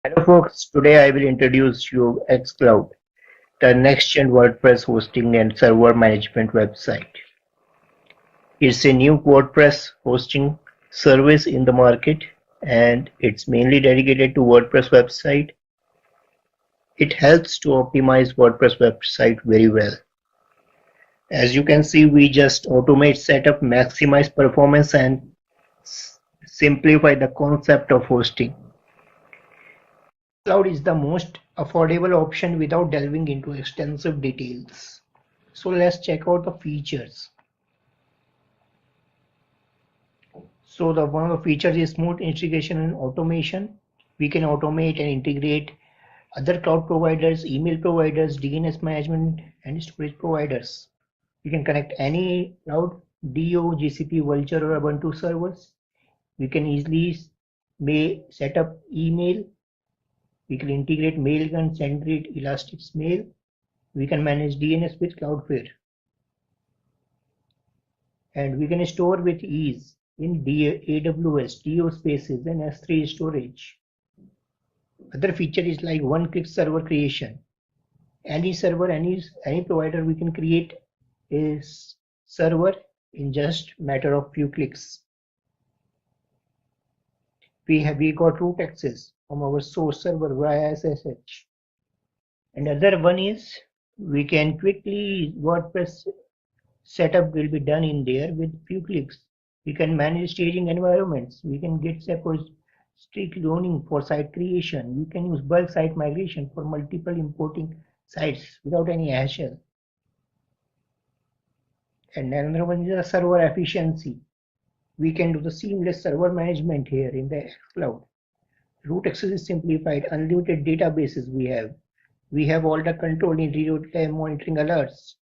Hello folks, today I will introduce you xCloud, the next-gen WordPress hosting and server management website. It's a new WordPress hosting service in the market and it's mainly dedicated to WordPress website. It helps to optimize WordPress website very well. As you can see, we just automate setup, maximize performance and simplify the concept of hosting. Cloud is the most affordable option without delving into extensive details. So let's check out the features. So the one of the features is smooth integration and automation. We can automate and integrate other cloud providers, email providers, DNS management and storage providers. We can connect any cloud, DO, GCP, Vultr or Ubuntu servers. We can easily set up email. We can integrate Mailgun, SendGrid, Elasticmail. We can manage DNS with Cloudflare. And we can store with ease in AWS, DO spaces and S3 storage. Other feature is like one-click server creation. Any server, any provider, we can create a server in just matter of few clicks. We got root access from our source server via SSH. And other one is we can quickly WordPress setup will be done in there with few clicks. We can manage staging environments. We can get suppose strict cloning for site creation. We can use bulk site migration for multiple importing sites without any hassle. And another one is the server efficiency. We can do the seamless server management here in the xCloud. Root access is simplified, unlimited databases we have. We have all the control in real-time monitoring alerts.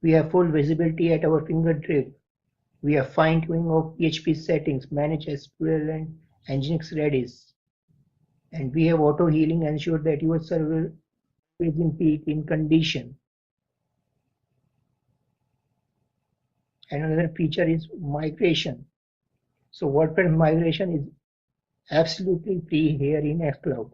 We have full visibility at our fingertip. We have fine-tuning of PHP settings, manage SQL and Nginx Redis. And we have auto-healing, ensure that your server is in peak in condition. And another feature is migration. So WordPress migration is absolutely free here in xCloud.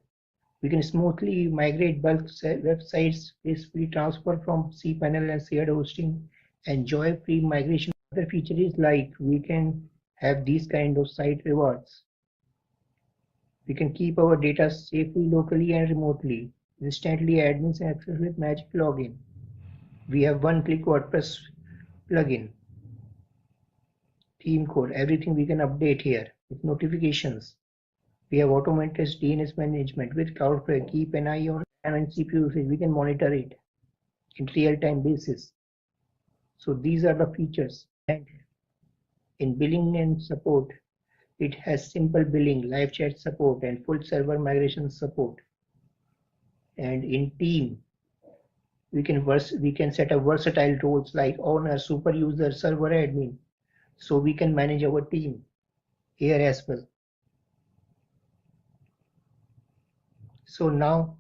We can smoothly migrate bulk websites, gracefully transfer from cPanel and shared hosting, enjoy free migration. Other feature is like we can have these kind of site rewards. We can keep our data safely locally and remotely. Instantly admins access with magic login. We have one-click WordPress plugin. Theme code, everything we can update here with notifications. We have automated DNS management with Cloudflare. Keep an eye on RAM and CPU usage. We can monitor it in real-time basis. So these are the features. And in billing and support, it has simple billing, live chat support, and full server migration support. And in team, we can set up versatile roles like owner, super user, server admin. So we can manage our team here as well. So now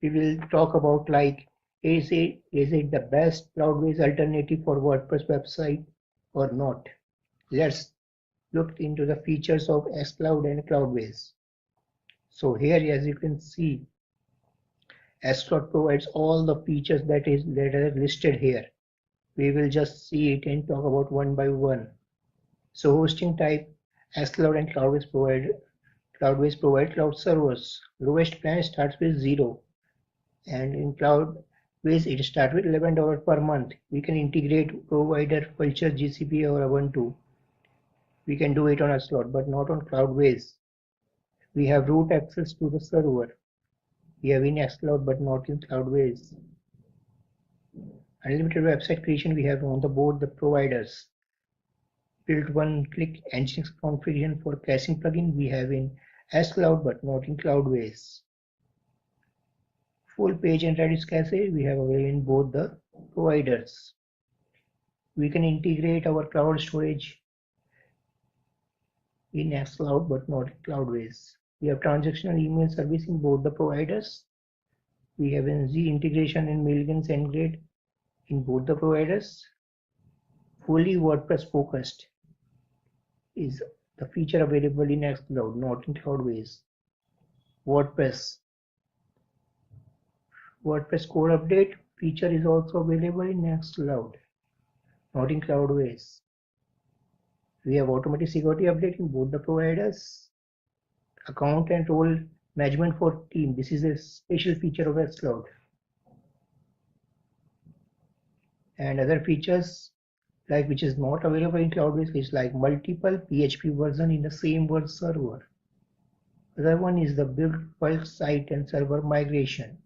we will talk about like is it the best Cloudways alternative for WordPress website or not? Let's look into the features of xCloud and Cloudways. So here, as you can see, xCloud provides all the features that are listed here. We will just see it and talk about one by one. So hosting type, xCloud and Cloudways provide cloud servers. Lowest plan starts with 0, and in Cloudways it starts with $11 per month. We can integrate provider Vultr, GCP or Ubuntu. We can do it on xCloud, but not on Cloudways. We have root access to the server. We have in xCloud, but not in Cloudways. Unlimited website creation we have on the board the providers. Build one-click Nginx configuration for caching plugin we have in xCloud but not in Cloudways. Full page and Redis cache we have available in both the providers. We can integrate our cloud storage in xCloud but not in Cloudways. We have transactional email service in both the providers. We have NZ integration and Mailgun SendGrid in both the providers. Fully WordPress focused is the feature available in xCloud, not in Cloudways. WordPress. WordPress core update feature is also available in xCloud, not in Cloudways. We have automatic security update in both the providers. Account and role management for team. This is a special feature of xCloud. And other features like which is not available in Cloudways is like multiple PHP version in the same word server. Other one is the build bulk site and server migration.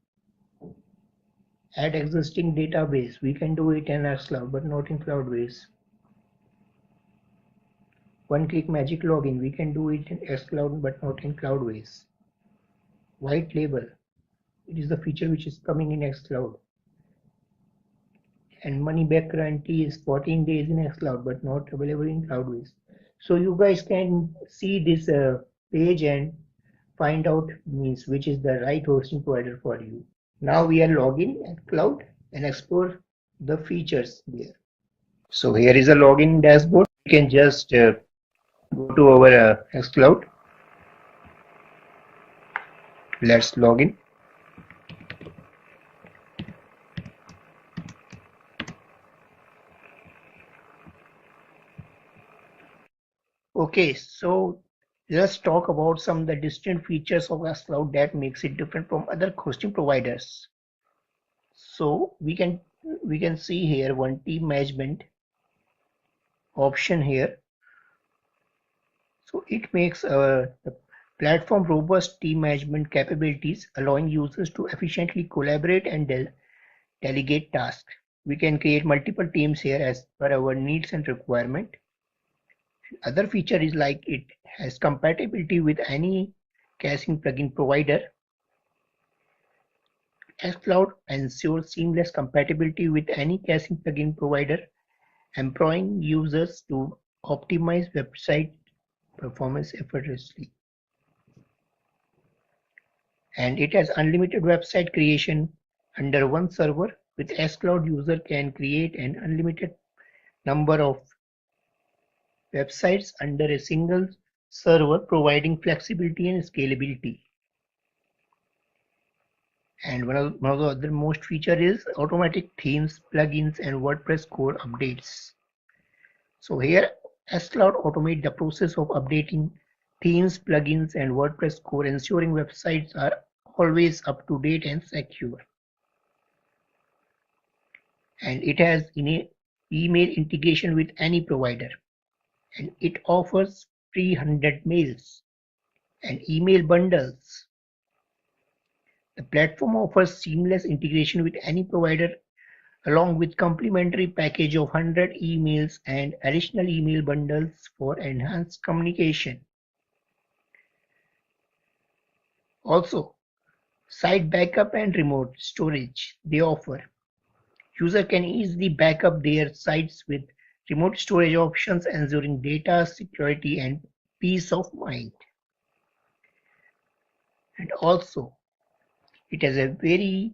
Add existing database. We can do it in xCloud but not in Cloudways. One-click magic login. We can do it in xCloud but not in Cloudways. White label. It is the feature which is coming in xCloud. And money back guarantee is 14 days in xCloud but not available in Cloudways. So you guys can see this page and find out means which is the right hosting provider for you. Now we are logging at Cloud and explore the features there. So here is a login dashboard. You can just go to our xCloud. Let's log in. Okay, so let's talk about some of the distinct features of xCloud that makes it different from other hosting providers. So we can see here one team management option here. So it makes the platform robust team management capabilities, allowing users to efficiently collaborate and delegate tasks. We can create multiple teams here as per our needs and requirement. Other feature is like it has compatibility with any caching plugin provider. xCloud ensures seamless compatibility with any caching plugin provider, empowering users to optimize website performance effortlessly. And it has unlimited website creation under one server. With xCloud, user can create an unlimited number of websites under a single server, providing flexibility and scalability. And one of the other most feature is automatic themes, plugins, and WordPress core updates. So here, xCloud automate the process of updating themes, plugins, and WordPress core, ensuring websites are always up to date and secure. And it has email integration with any provider. And it offers free 100 mails and email bundles. The platform offers seamless integration with any provider along with complimentary package of 100 emails and additional email bundles for enhanced communication. Also, site backup and remote storage they offer. User can easily back up their sites with remote storage options, ensuring data security and peace of mind. And also, it has a very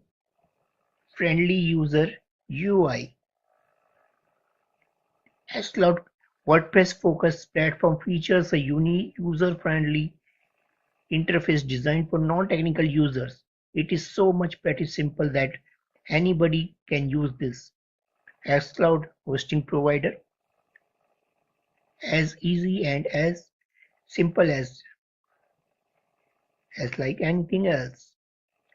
friendly user UI. xCloud WordPress focused platform features a unique user-friendly interface designed for non-technical users. It is so much pretty simple that anybody can use this xCloud hosting provider, as easy and as simple as like anything else.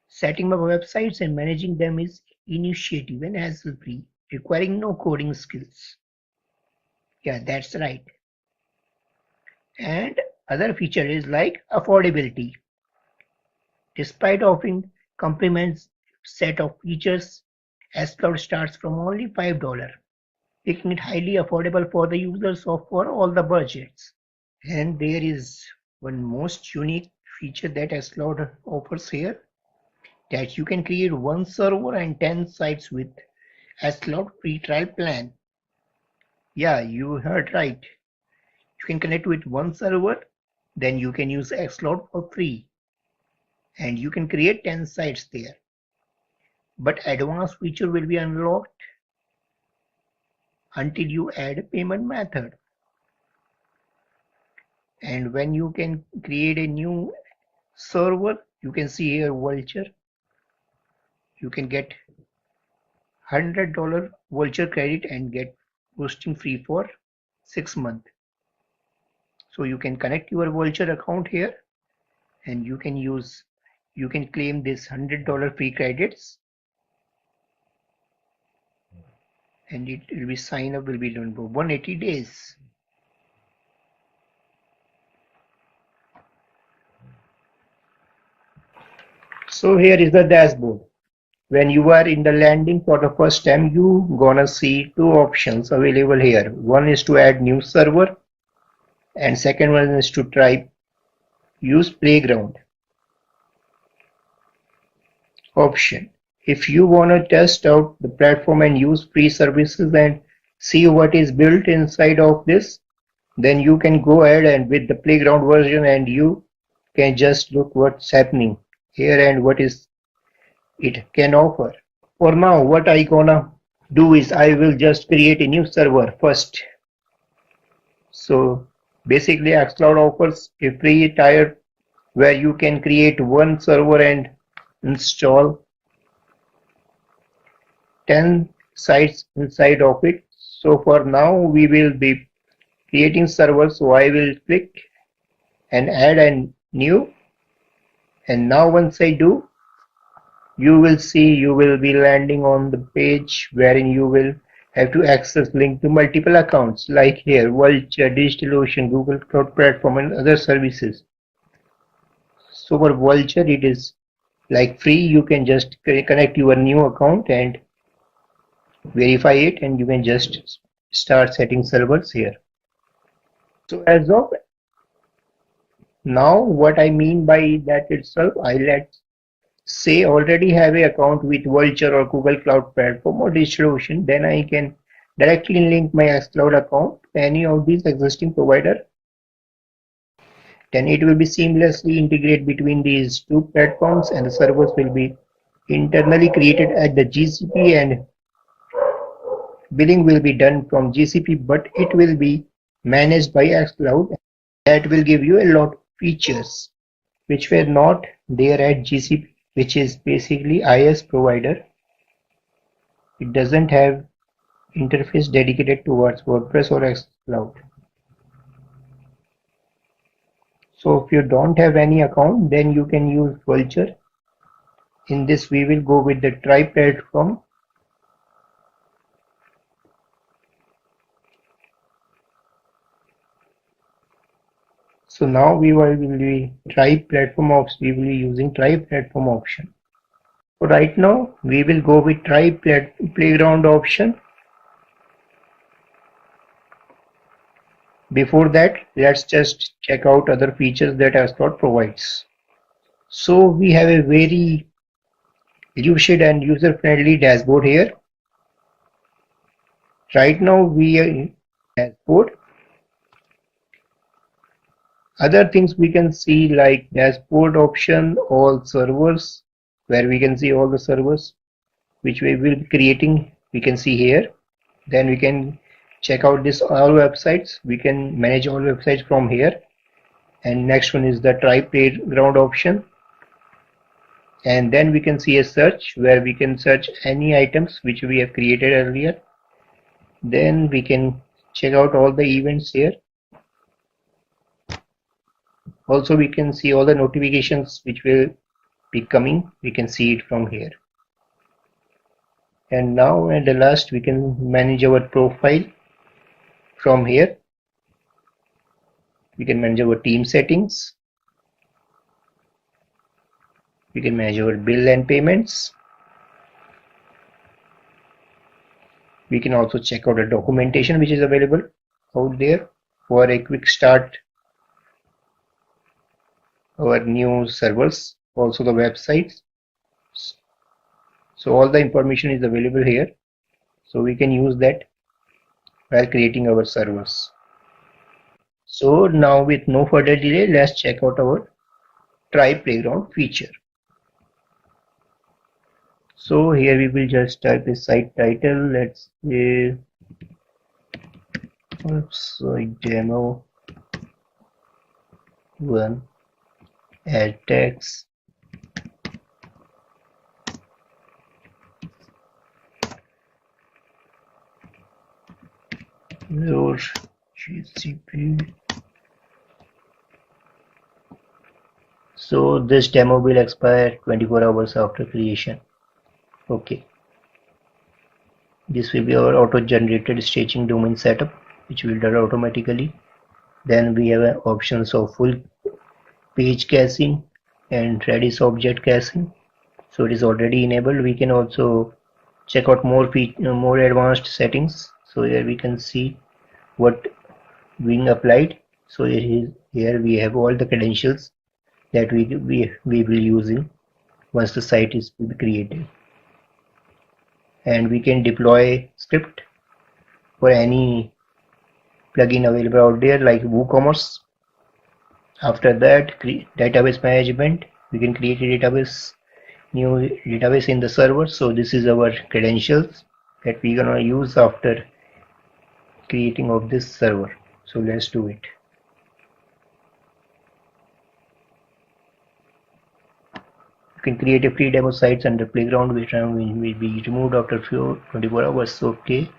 Setting up websites and managing them is initiative and hassle-free, requiring no coding skills. Yeah, that's right. And other feature is like affordability. Despite offering comprehensive set of features, xCloud starts from only $5, making it highly affordable for the users of for all the budgets. And there is one most unique feature that xCloud offers here, that you can create one server and 10 sites with xCloud free trial plan. Yeah, you heard right. You can connect with one server, then you can use xCloud for free. And you can create 10 sites there. But advanced feature will be unlocked until you add a payment method. And when you can create a new server, you can see here Vulture. You can get $100 Vulture credit and get hosting free for 6 months. So you can connect your Vulture account here and you can claim this $100 free credits, and it will be sign up will be done for 180 days. So here is the dashboard. When you are in the landing for the first time, you gonna see two options available here. One is to add new server and second one is to try use playground option. If you want to test out the platform and use free services and see what is built inside of this, then you can go ahead and with the playground version and you can just look what's happening here and what is it can offer. For now, what I gonna do is I will just create a new server first. So basically xCloud offers a free tier where you can create one server and install 10 sites inside of it. So for now we will be creating servers, so I will click and add a new, and now once I do, you will see you will be landing on the page wherein you will have to access link to multiple accounts like here Vulture, DigitalOcean, Google Cloud Platform and other services. So for Vulture it is like free, you can just connect your new account and verify it and you can just start setting servers here. So as of now, what I mean by that itself, I let's say already have an account with Vulture or Google Cloud Platform or DigitalOcean, then I can directly link my xCloud account to any of these existing provider. Then it will be seamlessly integrate between these two platforms and the servers will be internally created at the GCP and billing will be done from GCP, but it will be managed by xCloud. That will give you a lot of features which were not there at GCP, which is basically IaaS provider. It doesn't have interface dedicated towards WordPress or xCloud. So if you don't have any account, then you can use Vulture. In this we will go with the tri-platform. So now we will be we will be using tri-platform option. So right now we will go with playground option. Before that, let's just check out other features that xCloud provides. So we have a very lucid and user-friendly dashboard here. Right now we are in dashboard. Other things we can see like dashboard option, all servers, where we can see all the servers which we will be creating. We can see here. Then we can check out this all websites. We can manage all websites from here. And next one is the try playground option. And then we can see a search where we can search any items which we have created earlier. Then we can check out all the events here. Also we can see all the notifications which will be coming. We can see it from here. And now at the last we can manage our profile from here. We can manage our team settings. We can manage our bill and payments. We can also check out the documentation which is available out there for a quick start our new servers, also the websites. So all the information is available here, so we can use that while creating our servers. So now with no further delay, let's check out our try playground feature. So here we will just type a site title, let's say website demo 1, add text, your GCP. So this demo will expire 24 hours after creation. Okay. This will be our auto-generated staging domain setup, which will done automatically. Then we have options of full page caching and Redis object caching. So it is already enabled. We can also check out more advanced settings. So here we can see what being applied. So here we have all the credentials that we will using once the site is created. And we can deploy script for any plugin available out there like WooCommerce. After that, database management, we can create a new database in the server. So this is our credentials that we're gonna use after creating of this server. So let's do it. You can create a free demo sites under playground, which will be removed after 24 hours. Okay.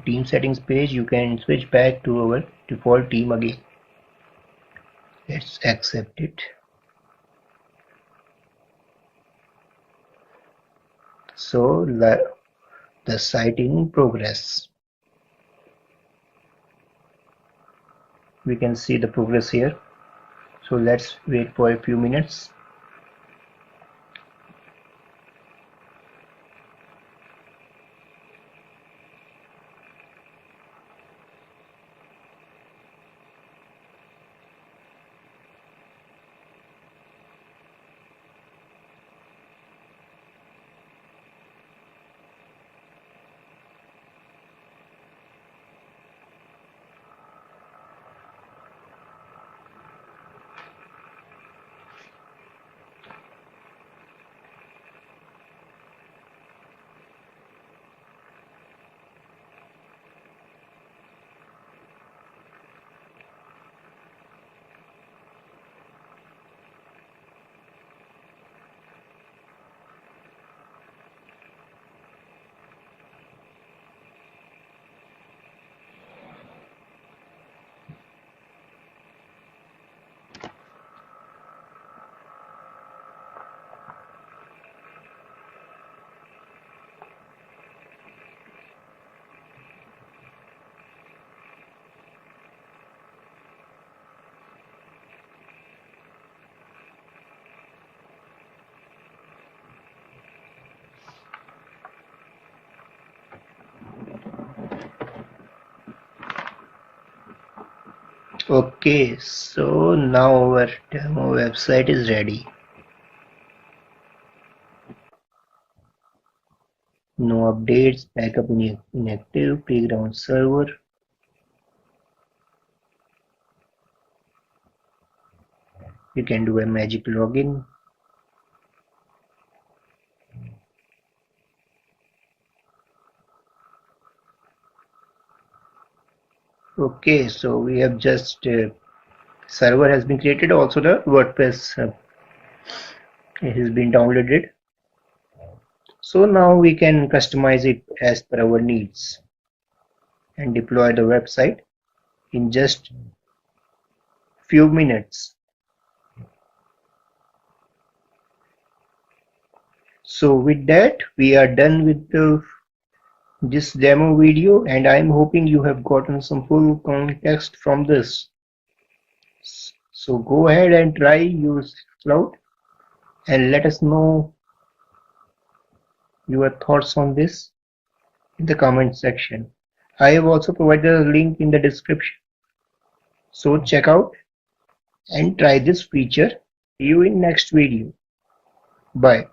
Team settings page, you can switch back to our default team again. Let's accept it. So the site in progress. We can see the progress here. So let's wait for a few minutes. Okay, so now our demo website is ready. No updates, backup inactive, playground server. You can do a magic login. Okay, so we have just server has been created. Also the WordPress has been downloaded. So now we can customize it as per our needs and deploy the website in just few minutes. So with that, we are done with this demo video, and I'm hoping you have gotten some full context from this. So go ahead and try use xCloud and let us know your thoughts on this in the comment section. I have also provided a link in the description. So check out and try this feature. See you in next video. Bye.